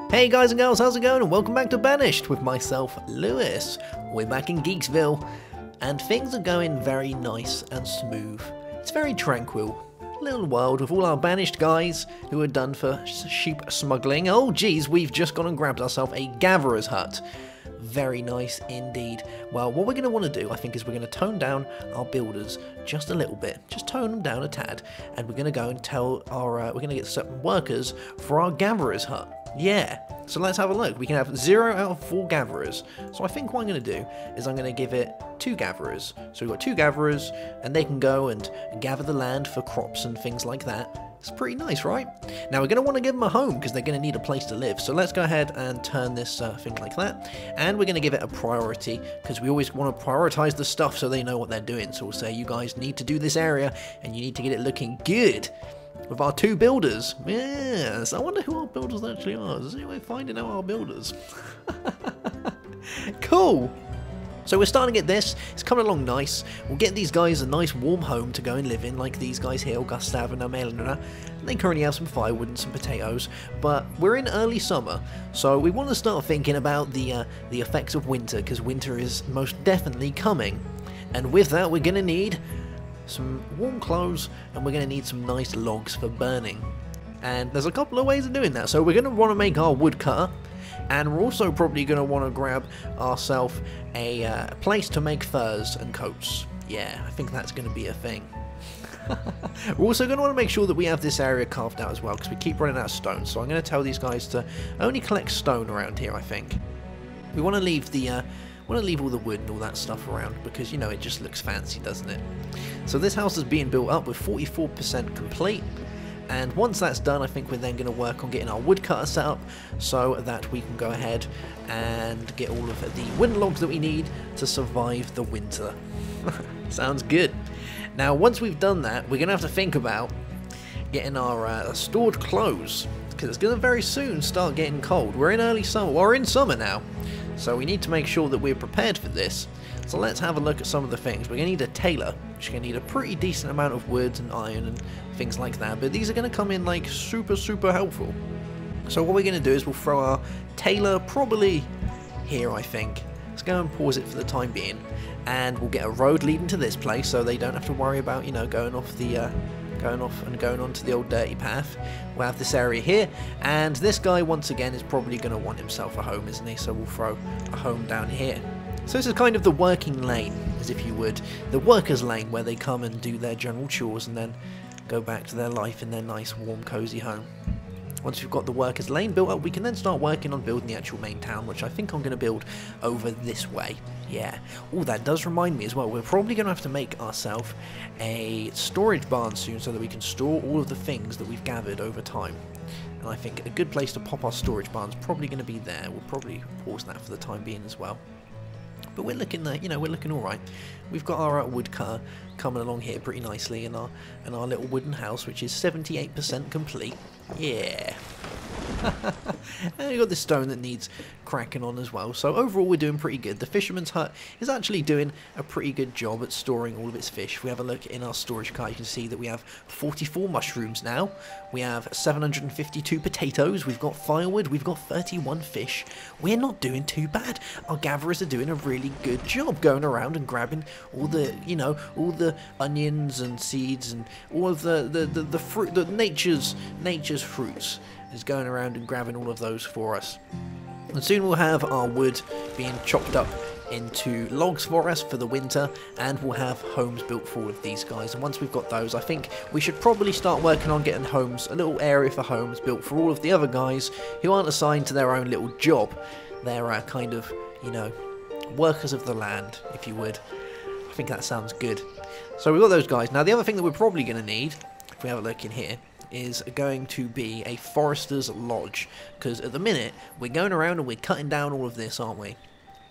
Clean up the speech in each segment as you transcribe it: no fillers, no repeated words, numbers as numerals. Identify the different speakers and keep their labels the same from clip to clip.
Speaker 1: Hey guys and girls, how's it going? And welcome back to Banished with myself, Lewis. We're back in GeeksVille, and things are going very nice and smooth. It's very tranquil. Little world with all our banished guys who are done for sheep smuggling. Oh geez, we've just gone and grabbed ourselves a gatherer's hut. Very nice indeed. Well, what we're going to want to do, I think, is we're going to tone down our builders just a little bit. Just tone them down a tad. And we're going to go and tell our, we're going to get certain workers for our gatherer's hut. Yeah, so let's have a look. We can have 0 out of 4 gatherers. So I think what I'm going to do is I'm going to give it 2 gatherers. So we've got 2 gatherers, and they can go and gather the land for crops and things like that. It's pretty nice, right? Now we're going to want to give them a home because they're going to need a place to live. So let's go ahead and turn this thing like that. And we're going to give it a priority because we always want to prioritize the stuff so they know what they're doing. So we'll say you guys need to do this area and you need to get it looking good. With our 2 builders. Yes, I wonder who our builders actually are. Is anyone finding out our builders? Cool. So we're starting to get this. It's coming along nice. We'll get these guys a nice warm home to go and live in, like these guys here, Gustav and Amelina. They currently have some firewood and some potatoes, but we're in early summer, so we want to start thinking about the effects of winter, because winter is most definitely coming. And with that, we're going to need some warm clothes, and we're going to need some nice logs for burning. And there's a couple of ways of doing that. So we're going to want to make our woodcutter, and we're also probably going to want to grab ourselves a place to make furs and coats. Yeah, I think that's going to be a thing. We're also going to want to make sure that we have this area carved out as well, because we keep running out of stone. So I'm going to tell these guys to only collect stone around here, I think. We want to leave the all the wood and all that stuff around because, you know, it just looks fancy, doesn't it? So this house is being built up with 44% complete, and once that's done, I think we're then going to work on getting our woodcutter set up so that we can go ahead and get all of the wooden logs that we need to survive the winter. Sounds good. Now, once we've done that, we're going to have to think about getting our stored clothes, because it's going to very soon start getting cold. We're in early summer. Well, we're in summer now. So we need to make sure that we're prepared for this. So let's have a look at some of the things. We're going to need a tailor, which is going to need a pretty decent amount of wood and iron and things like that. But these are going to come in like super helpful. So what we're going to do is we'll throw our tailor probably here, I think. Let's go and pause it for the time being. And we'll get a road leading to this place so they don't have to worry about, you know, going off onto the old dirty path. We'll have this area here, and this guy once again is probably going to want himself a home, isn't he? So we'll throw a home down here. So this is kind of the working lane, as if you would, the workers lane, where they come and do their general chores and then go back to their life in their nice warm cozy home. Once we've got the workers lane built up, we can then start working on building the actual main town, which I think I'm going to build over this way. Yeah. Oh, that does remind me as well, we're probably going to have to make ourselves a storage barn soon so that we can store all of the things that we've gathered over time. And I think a good place to pop our storage barn is probably going to be there. We'll probably pause that for the time being as well. But we're looking there, you know, we're looking all right. We've got our woodcutter coming along here pretty nicely, and our little wooden house, which is 78% complete. Yeah. And we've got this stone that needs cracking on as well. So overall, we're doing pretty good. The fisherman's hut is actually doing a pretty good job at storing all of its fish. If we have a look in our storage cart, you can see that we have 44 mushrooms now. We have 752 potatoes. We've got firewood. We've got 31 fish. We're not doing too bad. Our gatherers are doing a really good job going around and grabbing all the, you know, all the onions and seeds and all of the fruit, the nature's fruits, is going around and grabbing all of those for us. And soon we'll have our wood being chopped up into logs for us for the winter, and we'll have homes built for all of these guys. And once we've got those, I think we should probably start working on getting homes, a little area for homes built for all of the other guys who aren't assigned to their own little job. They're kind of, you know, workers of the land, if you would. I think that sounds good. So we've got those guys. Now the other thing that we're probably going to need, if we have a look in here, is going to be a forester's lodge, because at the minute we're going around and we're cutting down all of this, aren't we?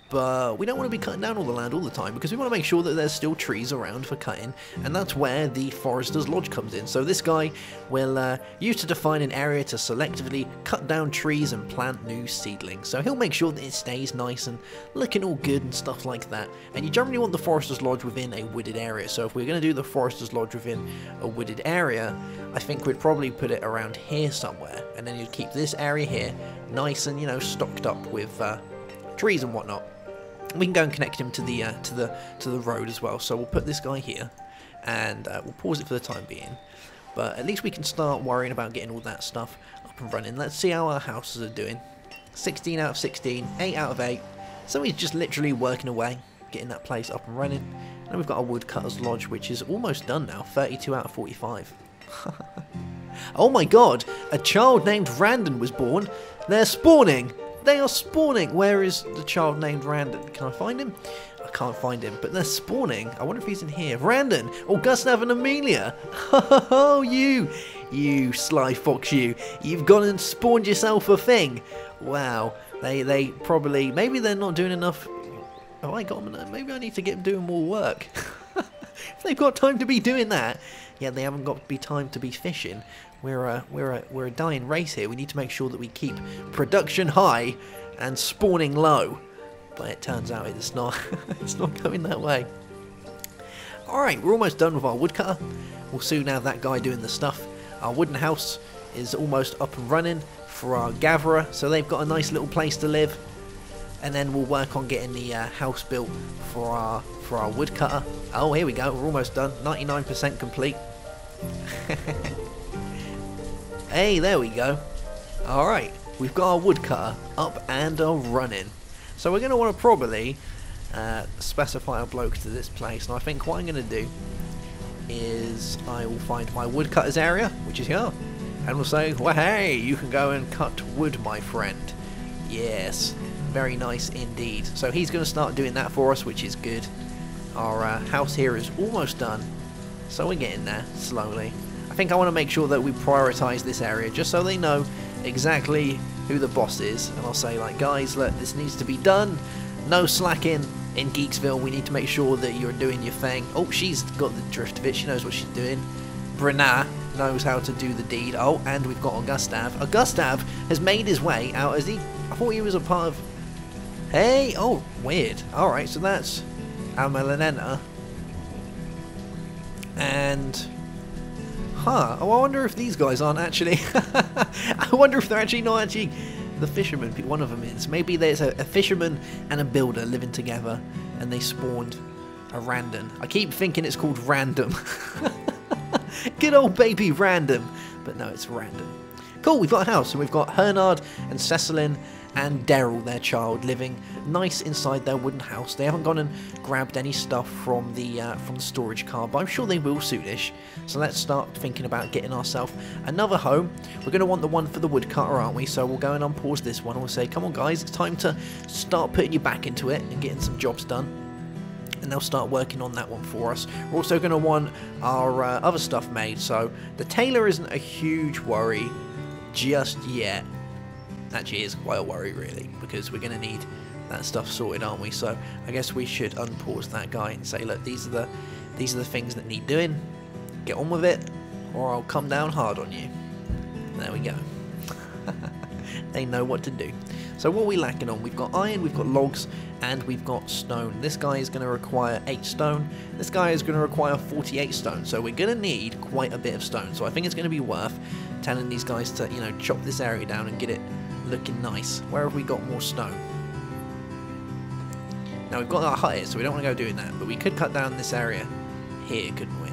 Speaker 1: but we don't want to be cutting down all the land all the time because we want to make sure that there's still trees around for cutting, and that's where the Forester's Lodge comes in. So this guy will use to define an area to selectively cut down trees and plant new seedlings. So he'll make sure that it stays nice and looking all good and stuff like that. And you generally want the Forester's Lodge within a wooded area. So if we're going to do the Forester's Lodge within a wooded area, I think we'd probably put it around here somewhere, and then you'd keep this area here nice and, you know, stocked up with trees and whatnot. We can go and connect him to the road as well. So we'll put this guy here, and we'll pause it for the time being. But at least we can start worrying about getting all that stuff up and running. Let's see how our houses are doing. 16 out of 16, 8 out of 8. So he's just literally working away, getting that place up and running. And we've got a woodcutter's lodge, which is almost done now. 32 out of 45. Oh my god! A child named Randon was born. They're spawning. They are spawning! Where is the child named Randon? Can I find him? I can't find him, but they're spawning. I wonder if he's in here. Randon! Oh, Gustav and Amelia! Oh, you sly fox, you've gone and spawned yourself a thing. Wow. They probably, maybe they're not doing enough. Oh, I got them. Maybe I need to get them doing more work. If they've got time to be doing that, yeah, they haven't got time to be fishing. We're a dying race here. We need to make sure that we keep production high and spawning low. But it turns out it's not. It's not going that way. All right, we're almost done with our woodcutter. We'll soon have that guy doing the stuff. Our wooden house is almost up and running for our gatherer, so they've got a nice little place to live. And then we'll work on getting the house built for our woodcutter. Oh, here we go. We're almost done. 99% complete. Hey, there we go. Alright, we've got our woodcutter up and running. So we're going to want to probably specify a bloke to this place. And I think what I'm going to do is I will find my woodcutter's area, which is here. And we'll say, well, hey, you can go and cut wood, my friend. Yes, very nice indeed. So he's going to start doing that for us, which is good. Our house here is almost done. So we're getting there, slowly. I think I want to make sure that we prioritise this area, just so they know exactly who the boss is. And I'll say, like, guys, look, this needs to be done. No slacking in GeeksVille. We need to make sure that you're doing your thing. Oh, she's got the drift of it. She knows what she's doing. Brena knows how to do the deed. Oh, and we've got Gustav. Gustav has made his way out. As he, I thought he was a part of... Hey, oh, weird. Alright, so that's Amelinena. And... Huh, oh, I wonder if these guys aren't actually... I wonder if they're actually not actually the fishermen. One of them is. Maybe there's a fisherman and a builder living together, and they spawned a Random. I keep thinking it's called Random. Good old baby Random. But no, it's Random. Cool, we've got a house, and we've got Hernard and Cecilin and Daryl, their child, living nice inside their wooden house. They haven't gone and grabbed any stuff from the storage car, but I'm sure they will soonish. So let's start thinking about getting ourselves another home. We're going to want the one for the woodcutter, aren't we? So we'll go and unpause this one. We'll say, come on guys, it's time to start putting you back into it and getting some jobs done. And they'll start working on that one for us. We're also going to want our other stuff made. So the tailor isn't a huge worry just yet. Actually, is quite a worry really, because we're going to need that stuff sorted, aren't we? So I guess we should unpause that guy and say, look, these are the things that need doing. Get on with it, or I'll come down hard on you. There we go. They know what to do. So what are we lacking on? We've got iron, we've got logs, and we've got stone. This guy is going to require 8 stone. This guy is going to require 48 stone. So we're going to need quite a bit of stone. So I think it's going to be worth telling these guys to, you know, chop this area down and get it looking nice. Where have we got more stone? Now we've got our hut here, so we don't want to go doing that, but we could cut down this area here, couldn't we?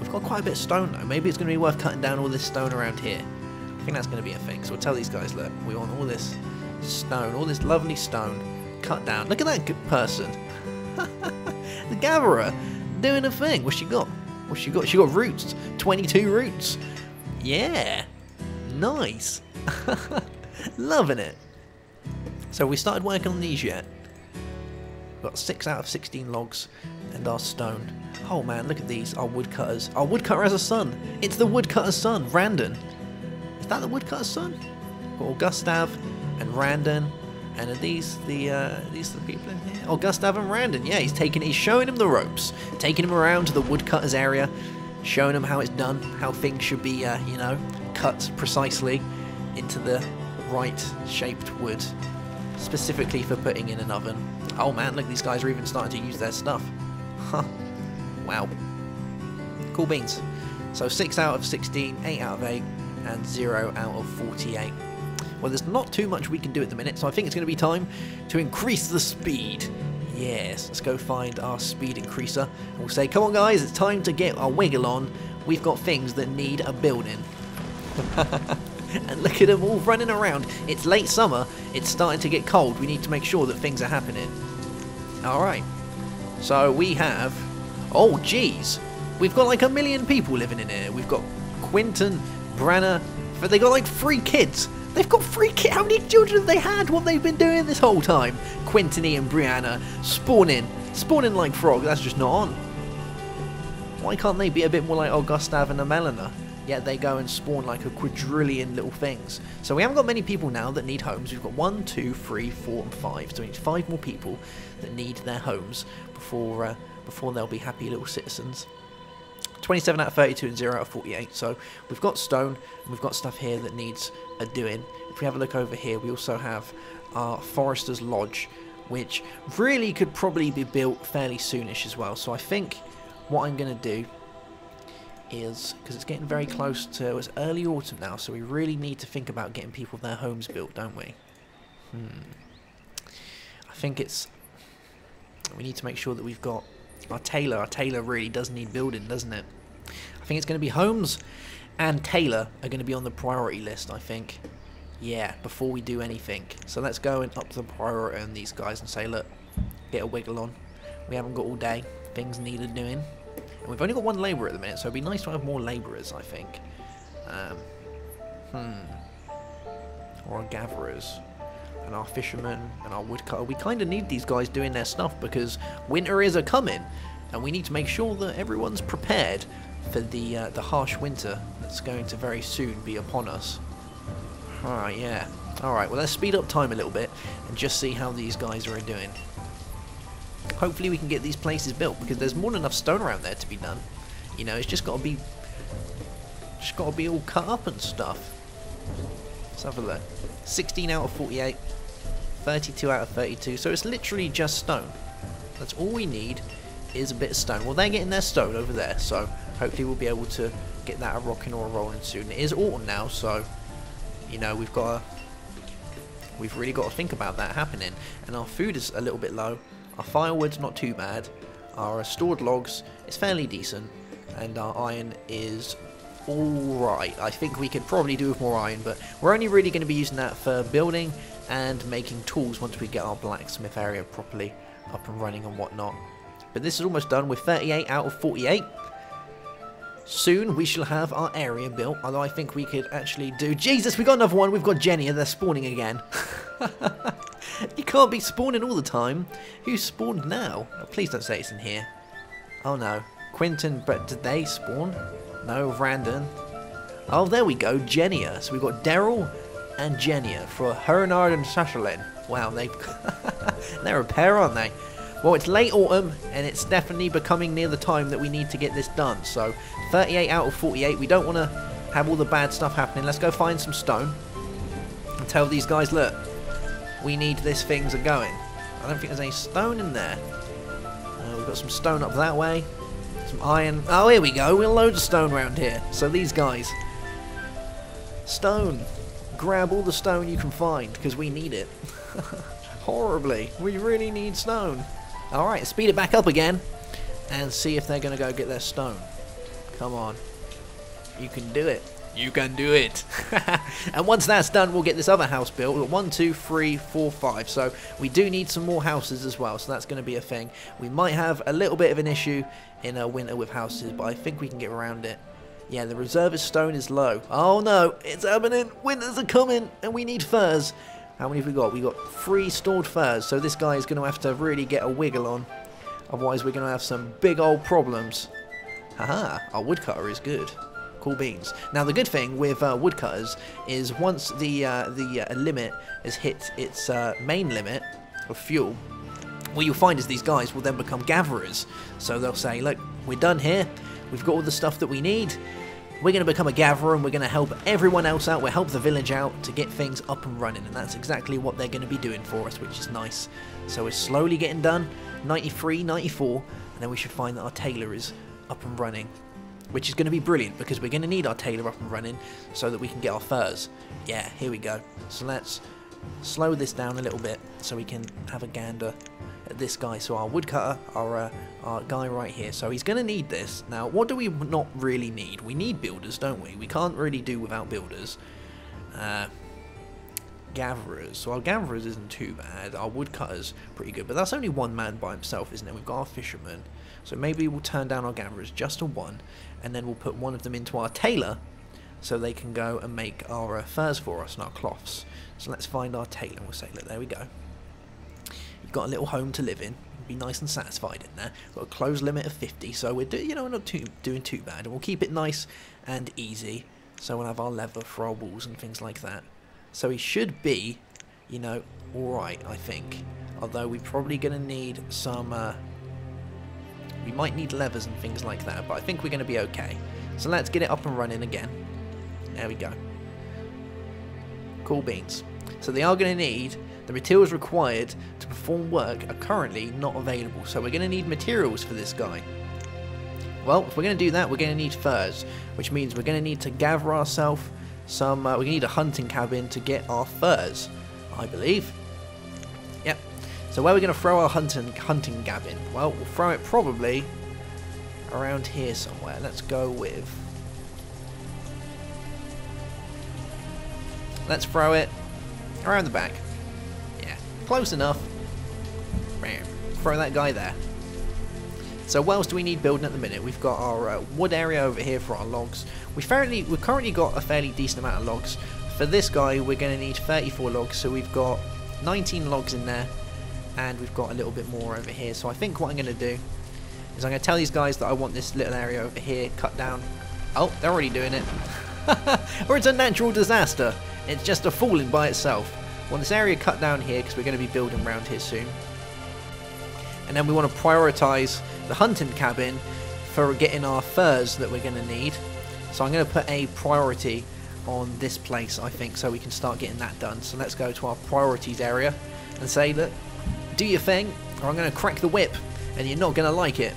Speaker 1: We've got quite a bit of stone though. Maybe it's going to be worth cutting down all this stone around here. I think that's going to be a thing. So we'll tell these guys, look, we want all this stone, all this lovely stone cut down. Look at that good person. The gatherer doing a thing. What's she got? What's she got? She got roots. 22 roots. Yeah. Nice. Loving it. So we started working on these yet. We've got 6 out of 16 logs and our stone. Oh man, look at these, our woodcutters. Our woodcutter has a son. It's the woodcutter's son, Randon. Is that the woodcutter's son? Got Gustav and Randon And are these the people in here? Oh, Gustav and Randon. Yeah, he's showing him the ropes, taking him around to the woodcutters area, showing him how it's done, how things should be, you know, cut precisely into the right shaped wood, specifically for putting in an oven. Oh man, look, these guys are even starting to use their stuff. Huh. Wow. Cool beans. So 6 out of 16, 8 out of 8, and 0 out of 48. Well, there's not too much we can do at the minute, so I think it's going to be time to increase the speed. Yes, let's go find our speed increaser. And we'll say, come on guys, it's time to get our wiggle on. We've got things that need a building. And look at them all running around. It's late summer, it's starting to get cold. We need to make sure that things are happening. Alright, so we have... Oh, geez. We've got like 1 million people living in here. We've got Quinton, Branna, but they got like 3 kids. They've got 3 kids. How many children have they had? What they've been doing this whole time? Quintony and Brianna spawning like frogs. That's just not on. Why can't they be a bit more like Gustav and Melina? Yet they go and spawn like a quadrillion little things. So we haven't got many people now that need homes. We've got 1, 2, 3, 4, and 5. So we need 5 more people that need their homes before they'll be happy little citizens. 27 out of 32 and 0 out of 48. So we've got stone and we've got stuff here that needs a doing. If we have a look over here, we also have our Forester's Lodge, which really could probably be built fairly soonish as well. So I think what I'm going to do is, because it's getting very close to, it's early autumn now, so we really need to think about getting people their homes built, don't we? I think we need to make sure that we've got our tailor. Our tailor really does need building, doesn't it? I think it's going to be homes and tailor are going to be on the priority list, I think. Yeah, before we do anything. So let's go and up the priority on these guys and say, look, get a wiggle on. We haven't got all day. Things needed doing. And we've only got 1 labourer at the minute, so it'd be nice to have more labourers, I think. Or our gatherers. And our fishermen and our woodcutter. We kind of need these guys doing their stuff because winter is a-coming. And we need to make sure that everyone's prepared for the harsh winter that's going to very soon be upon us. Alright, yeah. Alright, well let's speed up time a little bit and just see how these guys are doing. Hopefully we can get these places built because there's more than enough stone around there to be done. You know, it's just got to be all cut up and stuff. Let's have a look. 16 out of 48, 32 out of 32, so it's literally just stone. That's all we need is a bit of stone. Well, they're getting their stone over there, so hopefully we'll be able to get that a rocking or a rolling soon. It is autumn now, so you know we've really got to think about that happening. And our food is a little bit low. Our firewood's not too bad. Our stored logs is fairly decent, and our iron is alright. I think we could probably do with more iron, but we're only really going to be using that for building and making tools once we get our blacksmith area properly up and running and whatnot. But this is almost done with 38 out of 48. Soon we shall have our area built, although I think we could actually do... Jesus, we got another one. We've got Jenny, and they're spawning again. You can't be spawning all the time. Who's spawned now? Oh, please don't say it's in here. Oh no. Quinton, but did they spawn? No, Randon. Oh, there we go, Jenia. So we've got Daryl and Jenia for Hernard and Sashalin. Wow, they're a pair, aren't they? Well, it's late autumn, and it's definitely becoming near the time that we need to get this done. So, 38 out of 48. We don't want to have all the bad stuff happening. Let's go find some stone and tell these guys, look, we need this things are going. I don't think there's any stone in there. We've got some stone up that way. Some iron. Oh, here we go. We've got loads of stone around here. So these guys. Stone. Grab all the stone you can find, because we need it. Horribly. We really need stone. Alright, speed it back up again. And see if they're going to go get their stone. Come on. You can do it. You can do it. And once that's done, we'll get this other house built. We've got 1, 2, 3, 4, 5. So we do need some more houses as well. So that's going to be a thing. We might have a little bit of an issue in winter with houses, but I think we can get around it. Yeah, the reservist stone is low. Oh no, it's happening. Winters are coming, and we need furs. How many have we got? We got 3 stored furs. So this guy is going to have to really get a wiggle on. Otherwise, we're going to have some big old problems. Haha, our woodcutter is good. Cool beans. Now the good thing with woodcutters is once the limit has hit its main limit of fuel, what you'll find is these guys will then become gatherers. So they'll say, look, we're done here, we've got all the stuff that we need, we're going to become a gatherer and we're going to help everyone else out, we'll help the village out to get things up and running, and that's exactly what they're going to be doing for us, which is nice. So we're slowly getting done, 93, 94, and then we should find that our tailor is up and running, which is going to be brilliant because we're going to need our tailor up and running so that we can get our furs. Yeah, here we go. So let's slow this down a little bit so we can have a gander at this guy. So our woodcutter, our guy right here, so he's going to need this. Now what do we not really need? We need builders, don't we? We can't really do without builders. Gatherers, so our gatherers isn't too bad, our woodcutter's pretty good, but that's only one man by himself, isn't it? We've got our fishermen, so maybe we'll turn down our gatherers just to one, and then we'll put one of them into our tailor so they can go and make our furs for us and our cloths. So let's find our tailor. We'll say, look, there we go. You've got a little home to live in. Be nice and satisfied in there. Got a clothes limit of 50, so we're we're not doing too bad, and we'll keep it nice and easy. So we'll have our leather for our walls and things like that. So he should be, alright, I think. Although we're probably going to need some, we might need levers and things like that, but I think we're going to be okay. So let's get it up and running again. There we go. Cool beans. So they are going to need, the materials required to perform work are currently not available. So we're going to need materials for this guy. Well, if we're going to do that, we're going to need furs, which means we're going to need to gather ourselves some, we're going to need a hunting cabin to get our furs, I believe. Yep. So where are we going to throw our hunting cabin? Well, we'll throw it probably around here somewhere. Let's go with, let's throw it around the back. Yeah, close enough. Bam. Throw that guy there. So what else do we need building at the minute? We've got our wood area over here for our logs. We've currently got a fairly decent amount of logs. For this guy, we're going to need 34 logs, so we've got 19 logs in there, and we've got a little bit more over here. So I think what I'm going to do is I'm going to tell these guys that I want this little area over here cut down. Oh, they're already doing it. Or it's a natural disaster. It's just a falling by itself. I want this area cut down here because we're going to be building around here soon. And then we want to prioritise the hunting cabin for getting our furs that we're going to need. So I'm going to put a priority on this place, I think, so we can start getting that done. So let's go to our priorities area and say, look, do your thing, or I'm going to crack the whip, and you're not going to like it.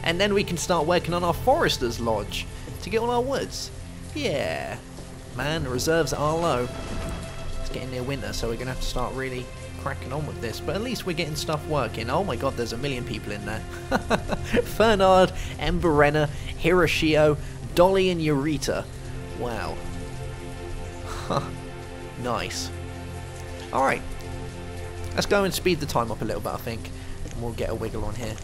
Speaker 1: And then we can start working on our forester's lodge to get all our woods. Yeah, man, the reserves are low. It's getting near winter, so we're going to have to start really cracking on with this, but at least we're getting stuff working. Oh my god, there's a million people in there. Fernard, Emberenna, Hiroshio, Dolly and Eureka. Wow. Nice. Alright. Let's go and speed the time up a little bit, I think. And we'll get a wiggle on here.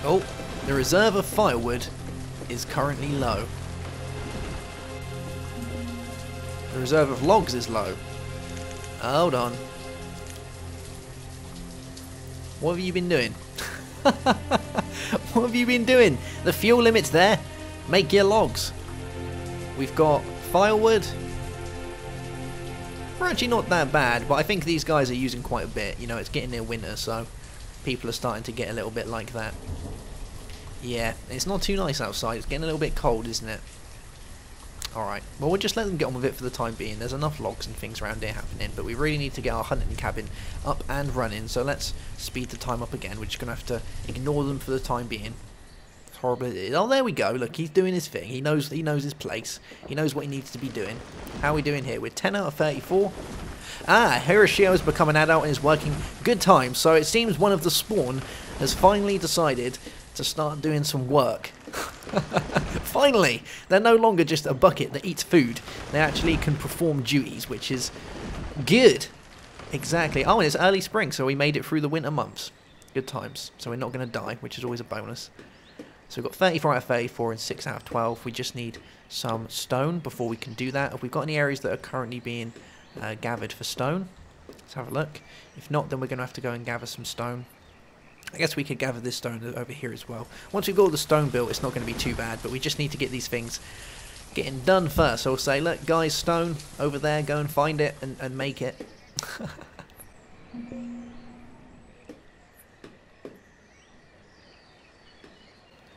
Speaker 1: Oh, the reserve of firewood is currently low. The reserve of logs is low. Hold on. What have you been doing? What have you been doing? The fuel limit's there. Make your logs. We've got firewood. We're actually not that bad, but I think these guys are using quite a bit. It's getting near winter, so people are starting to get a little bit like that. Yeah, it's not too nice outside. It's getting a little bit cold, isn't it? Alright, well we'll just let them get on with it for the time being. There's enough logs and things around here happening, but we really need to get our hunting cabin up and running, so let's speed the time up again. We're just going to have to ignore them for the time being. It's horrible as it is. Oh, there we go. Look, he's doing his thing. He knows his place. He knows what he needs to be doing. How are we doing here? We're 10 out of 34. Ah, Hiroshio has become an adult and is working good time, so it seems one of the spawn has finally decided to start doing some work. Finally, they're no longer just a bucket that eats food. They actually can perform duties, which is good. Exactly. Oh, and it's early spring, so we made it through the winter months. Good times. So we're not going to die, which is always a bonus. So we've got 34 out of 34 and 6 out of 12. We just need some stone before we can do that. Have we got any areas that are currently being gathered for stone? Let's have a look. If not, then we're going to have to go and gather some stone. I guess we could gather this stone over here as well. Once we've got all the stone built, it's not going to be too bad, but we just need to get these things getting done first. So we'll say, look, guys, stone over there, go and find it and make it.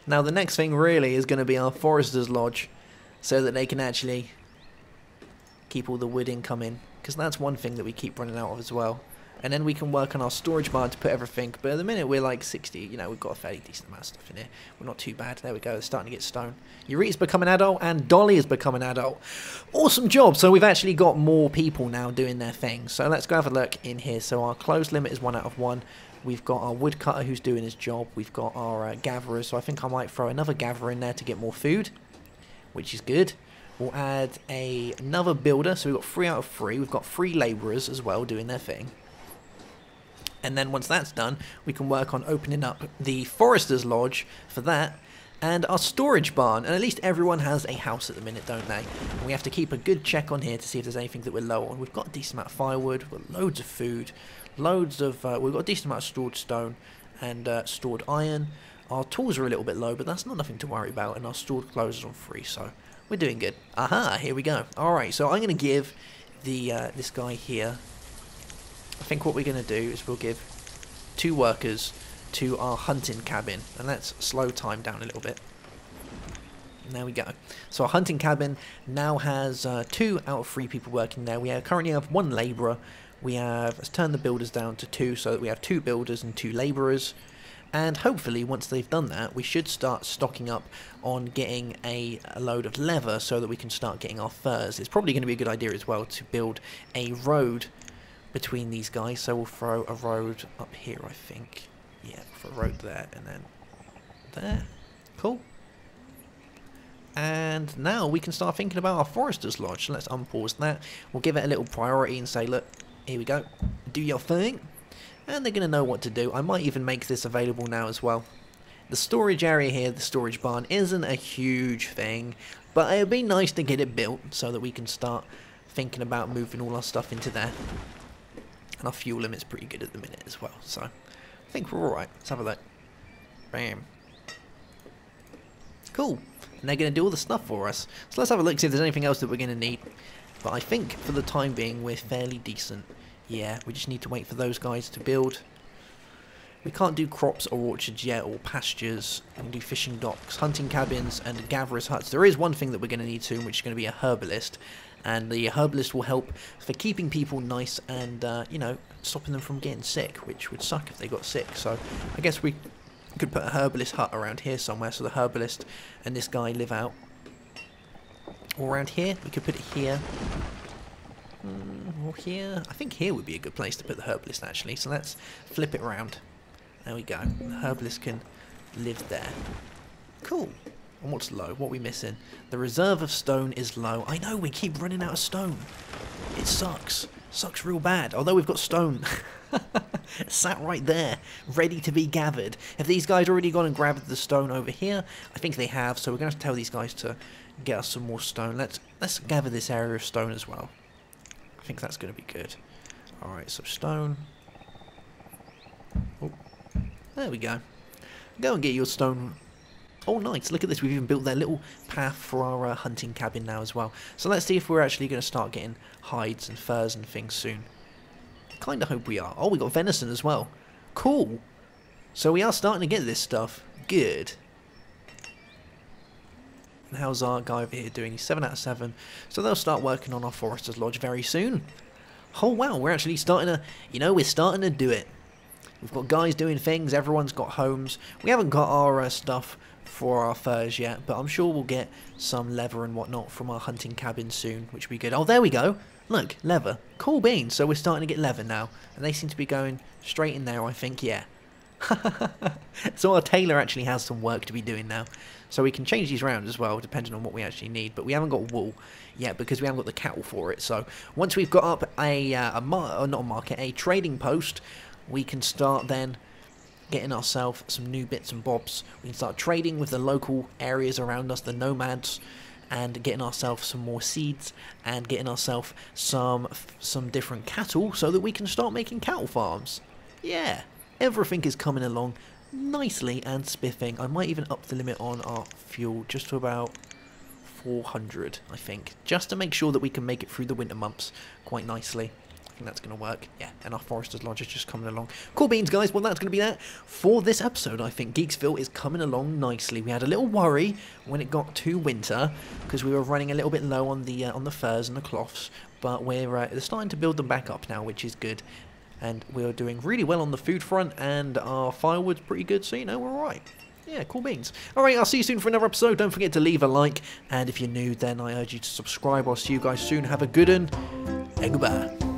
Speaker 1: Now the next thing really is going to be our forester's lodge, so that they can actually keep all the wood incoming, because that's one thing that we keep running out of as well. And then we can work on our storage barn to put everything, but at the minute we're like 60, you know, we've got a fairly decent amount of stuff in here. We're not too bad. There we go, it's starting to get stone. Eureka's become an adult, and Dolly has become an adult. Awesome job! So we've actually got more people now doing their thing. So let's go have a look in here. So our close limit is 1 out of 1. We've got our woodcutter who's doing his job. We've got our gatherers, so I think I might throw another gatherer in there to get more food, which is good. We'll add another builder, so we've got 3 out of 3. We've got 3 labourers as well doing their thing. And then once that's done, we can work on opening up the Forester's Lodge for that, and our storage barn. And at least everyone has a house at the minute, don't they? And we have to keep a good check on here to see if there's anything that we're low on. We've got a decent amount of firewood, we've got loads of food, loads of, we've got a decent amount of stored stone and stored iron. Our tools are a little bit low, but that's not nothing to worry about, and our stored clothes are on 3, so we're doing good. Aha, here we go. Alright, so I'm going to give the this guy here, I think what we're going to do is we'll give 2 workers to our hunting cabin, and let's slow time down a little bit. And there we go. So our hunting cabin now has 2 out of 3 people working there. We currently have 1 labourer. We have, let's turn the builders down to 2 so that we have 2 builders and 2 labourers. And hopefully once they've done that, we should start stocking up on getting a load of leather so that we can start getting our furs. It's probably going to be a good idea as well to build a road between these guys, so we'll throw a road up here, I think. Yeah, for a road there, and then there. Cool. And now we can start thinking about our Forester's Lodge. So let's unpause that. We'll give it a little priority and say, look, here we go. Do your thing. And they're going to know what to do. I might even make this available now as well. The storage area here, the storage barn, isn't a huge thing, but it would be nice to get it built so that we can start thinking about moving all our stuff into there. And our fuel limit's pretty good at the minute as well, so I think we're alright. Let's have a look. Bam. Cool. And they're going to do all the stuff for us. So let's have a look, see if there's anything else that we're going to need. But I think for the time being we're fairly decent. Yeah, we just need to wait for those guys to build. We can't do crops or orchards yet, or pastures. We can do fishing docks, hunting cabins, and gatherers' huts. There is one thing that we're going to need soon, which is going to be a herbalist. And the herbalist will help for keeping people nice and, you know, stopping them from getting sick, which would suck if they got sick. So I guess we could put a herbalist hut around here somewhere so the herbalist and this guy live out. Or around here, we could put it here. Or here. I think here would be a good place to put the herbalist actually, so let's flip it around. There we go. The herbalist can live there. Cool. And what's low? What are we missing? The reserve of stone is low. I know, we keep running out of stone. It sucks. Sucks real bad. Although we've got stone sat right there, ready to be gathered. Have these guys already gone and grabbed the stone over here? I think they have, so we're going to have to tell these guys to get us some more stone. Let's gather this area of stone as well. I think that's going to be good. Alright, so stone. Oh, there we go. Go and get your stone. Oh, nice. Look at this. We've even built that little path for our hunting cabin now as well. So let's see if we're actually going to start getting hides and furs and things soon. Kind of hope we are. Oh, we got venison as well. Cool. So we are starting to get this stuff. Good. And how's our guy over here doing? He's 7 out of 7. So they'll start working on our Forester's Lodge very soon. Oh, wow. We're actually starting to, you know, we're starting to do it. We've got guys doing things. Everyone's got homes. We haven't got our stuff for our furs yet, but I'm sure we'll get some leather and whatnot from our hunting cabin soon, which will be good. Oh, there we go. Look, leather. Cool beans. So we're starting to get leather now, and they seem to be going straight in there, I think. Yeah. So our tailor actually has some work to be doing now, so we can change these around as well depending on what we actually need, but we haven't got wool yet because we haven't got the cattle for it. So once we've got up a trading post, we can start then getting ourselves some new bits and bobs. We can start trading with the local areas around us, the nomads, and getting ourselves some more seeds and getting ourselves some different cattle so that we can start making cattle farms. Yeah, everything is coming along nicely and spiffing. I might even up the limit on our fuel just to about 400, I think, just to make sure that we can make it through the winter months quite nicely. I think that's going to work. Yeah, and our Forester's Lodge is just coming along. Cool beans, guys. Well, that's going to be that for this episode. I think GeeksVille is coming along nicely. We had a little worry when it got to winter because we were running a little bit low on the furs and the cloths, but we're starting to build them back up now, which is good. And we're doing really well on the food front, and our firewood's pretty good, so, you know, we're alright. Yeah, cool beans. Alright, I'll see you soon for another episode. Don't forget to leave a like, and if you're new, then I urge you to subscribe. I'll see you guys soon. Have a good one, and goodbye.